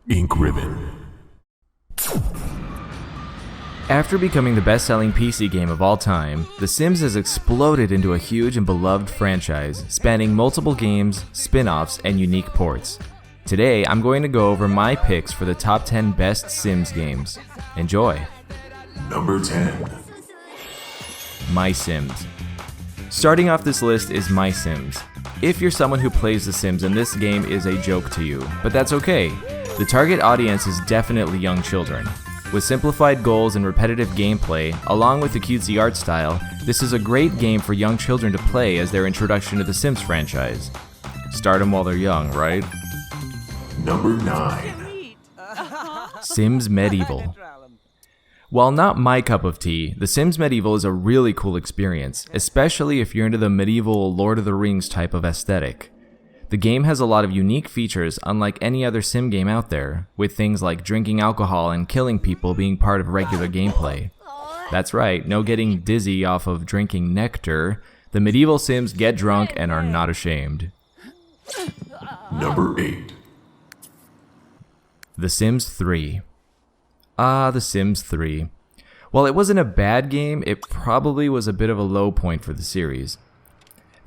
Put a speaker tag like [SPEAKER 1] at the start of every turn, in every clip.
[SPEAKER 1] Ink Ribbon.
[SPEAKER 2] After becoming the best-selling PC game of all time, The Sims has exploded into a huge and beloved franchise, spanning multiple games, spin-offs, and unique ports. Today, I'm going to go over my picks for the top 10 best Sims games. Enjoy!
[SPEAKER 1] Number 10.
[SPEAKER 2] My Sims. Starting off this list is My Sims. If you're someone who plays The Sims, then this game is a joke to you, but that's okay. The target audience is definitely young children. With simplified goals and repetitive gameplay, along with the cutesy art style, this is a great game for young children to play as their introduction to the Sims franchise. Start them while they're young, right?
[SPEAKER 1] Number 9.
[SPEAKER 2] Sims Medieval. While not my cup of tea, The Sims Medieval is a really cool experience, especially if you're into the medieval Lord of the Rings type of aesthetic. The game has a lot of unique features unlike any other sim game out there, with things like drinking alcohol and killing people being part of regular gameplay. That's right, no getting dizzy off of drinking nectar. The medieval Sims get drunk and are not ashamed.
[SPEAKER 1] Number 8.
[SPEAKER 2] The Sims 3. The Sims 3. While it wasn't a bad game, it probably was a bit of a low point for the series.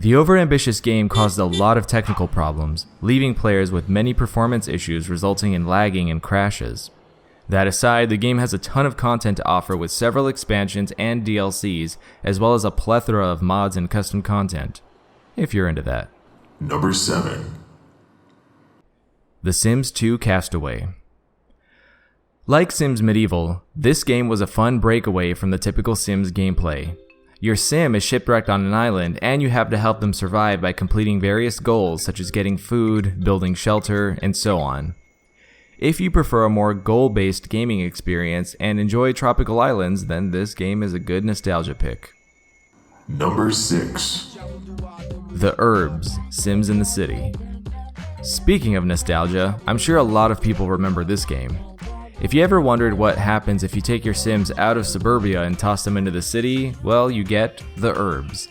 [SPEAKER 2] The overambitious game caused a lot of technical problems, leaving players with many performance issues resulting in lagging and crashes. That aside, the game has a ton of content to offer with several expansions and DLCs, as well as a plethora of mods and custom content, if you're into that.
[SPEAKER 1] Number 7.
[SPEAKER 2] The Sims 2 Castaway. Like Sims Medieval, this game was a fun breakaway from the typical Sims gameplay. Your sim is shipwrecked on an island, and you have to help them survive by completing various goals such as getting food, building shelter, and so on. If you prefer a more goal-based gaming experience and enjoy tropical islands, then this game is a good nostalgia pick.
[SPEAKER 1] Number 6.
[SPEAKER 2] The Urbz, Sims in the City. Speaking of nostalgia, I'm sure a lot of people remember this game. If you ever wondered what happens if you take your Sims out of suburbia and toss them into the city, well, you get The Urbz.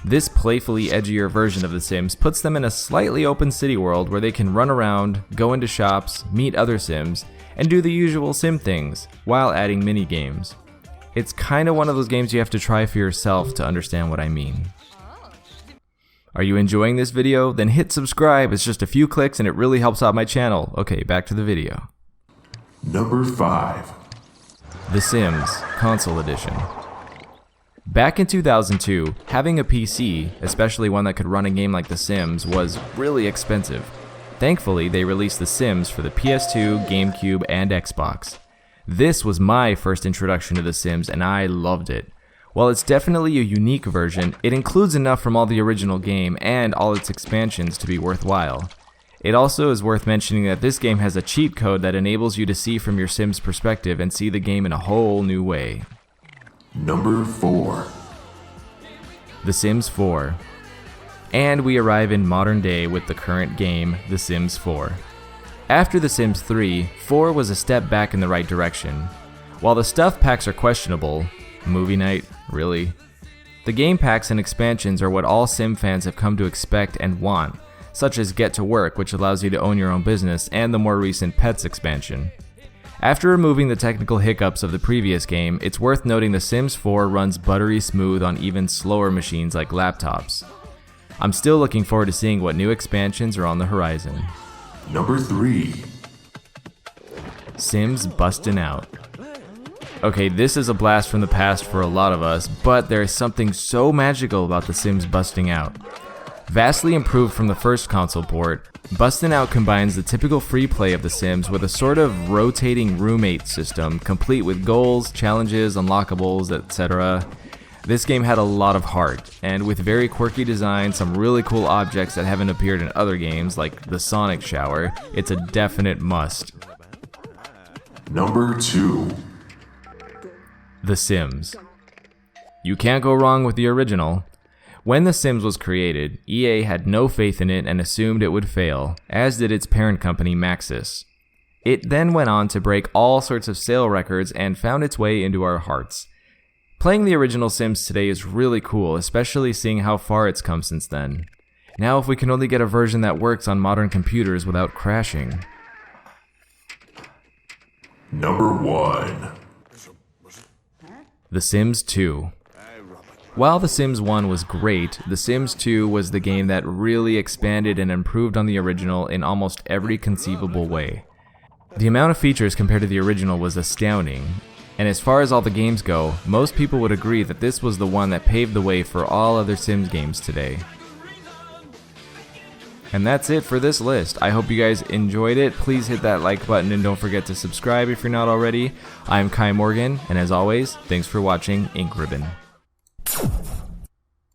[SPEAKER 2] This playfully edgier version of The Sims puts them in a slightly open city world where they can run around, go into shops, meet other Sims, and do the usual Sim things, while adding mini-games. It's kinda one of those games you have to try for yourself to understand what I mean. Are you enjoying this video? Then hit subscribe, it's just a few clicks and it really helps out my channel. Okay, back to the video.
[SPEAKER 1] Number 5.
[SPEAKER 2] The Sims Console Edition. Back in 2002, having a PC, especially one that could run a game like The Sims, was really expensive. Thankfully, they released The Sims for the PS2, GameCube, and Xbox. This was my first introduction to The Sims, and I loved it. While it's definitely a unique version, it includes enough from all the original game and all its expansions to be worthwhile. It also is worth mentioning that this game has a cheat code that enables you to see from your Sim's perspective and see the game in a whole new way.
[SPEAKER 1] Number 4.
[SPEAKER 2] The Sims 4. And we arrive in modern day with the current game, The Sims 4. After The Sims 3, 4 was a step back in the right direction. While the stuff packs are questionable, movie night, really? The game packs and expansions are what all Sim fans have come to expect and want, such as Get to Work, which allows you to own your own business, and the more recent Pets expansion. After removing the technical hiccups of the previous game, it's worth noting The Sims 4 runs buttery smooth on even slower machines like laptops. I'm still looking forward to seeing what new expansions are on the horizon.
[SPEAKER 1] Number 3.
[SPEAKER 2] Sims Bustin' Out. Okay, this is a blast from the past for a lot of us, but there is something so magical about The Sims Busting Out. Vastly improved from the first console port, Bustin' Out combines the typical free play of The Sims with a sort of rotating roommate system, complete with goals, challenges, unlockables, etc. This game had a lot of heart, and with very quirky design, some really cool objects that haven't appeared in other games, like the Sonic Shower, it's a definite must.
[SPEAKER 1] Number 2.
[SPEAKER 2] The Sims. You can't go wrong with the original. When The Sims was created, EA had no faith in it and assumed it would fail, as did its parent company Maxis. It then went on to break all sorts of sale records and found its way into our hearts. Playing the original Sims today is really cool, especially seeing how far it's come since then. Now if we can only get a version that works on modern computers without crashing.
[SPEAKER 1] Number 1.
[SPEAKER 2] The Sims 2. While The Sims 1 was great, The Sims 2 was the game that really expanded and improved on the original in almost every conceivable way. The amount of features compared to the original was astounding, and as far as all the games go, most people would agree that this was the one that paved the way for all other Sims games today. And that's it for this list. I hope you guys enjoyed it. Please hit that like button and don't forget to subscribe if you're not already. I'm Kai Morgan, and as always, thanks for watching Ink Ribbon.